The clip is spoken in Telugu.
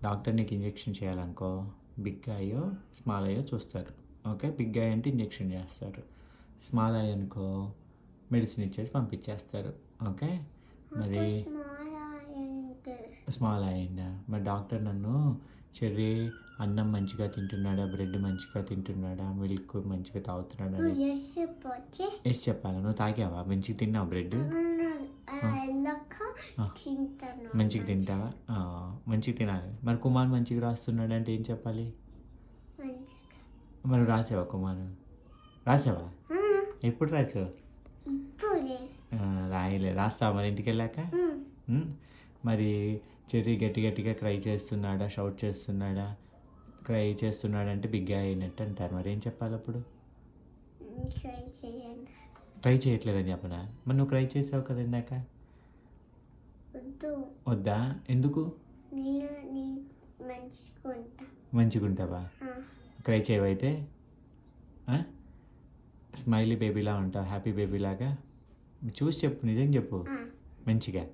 డాక్టర్ నీకు ఇంజెక్షన్ చేయాలనుకో, బిగ్ అయ్యో స్మాల్ అయ్యో చూస్తారు. ఓకే, బిగ్ ఐ అంటే ఇంజెక్షన్ చేస్తారు, స్మాల్ ఐ అనుకో మెడిసిన్ ఇచ్చేసి పంపించేస్తారు. ఓకే, మరి స్మాల్ అయిందా? మరి డాక్టర్ నన్ను చెర్రీ అన్నం మంచిగా తింటున్నాడా, బ్రెడ్ మంచిగా తింటున్నాడా, మిల్క్ మంచిగా తాగుతున్నాడా అని ఎస్ చెప్పాలి. నువ్వు తాగావా? మంచిగా తిన్నావు బ్రెడ్? మంచిగా తింటావా? మంచిగా తినాలి. మరి కుమార్ మంచిగా రాస్తున్నాడు అంటే ఏం చెప్పాలి? మరి రాసావా కుమార్? రాసావా? ఎప్పుడు రాసావు? రాయలే, రాస్తావా మరి ఇంటికి వెళ్ళాక? మరి చెర్రీ గట్టి గట్టిగా క్రై చేస్తున్నాడా, షౌట్ చేస్తున్నాడా? క్రై చేస్తున్నాడంటే బిగ్ అయినట్టు అంటారు. మరి ఏం చెప్పాలి అప్పుడు? ట్రై చేయట్లేదని చెప్పనా? మరి నువ్వు క్రై చేసావు కదా ఇందాక. వద్దా? ఎందుకు? మంచిగుంటావా? క్రై చేయవైతే స్మైలీ బేబీలా ఉంటావు, హ్యాపీ బేబీలాగా. చూసి చెప్పు, నిజం చెప్పు మంచిగా.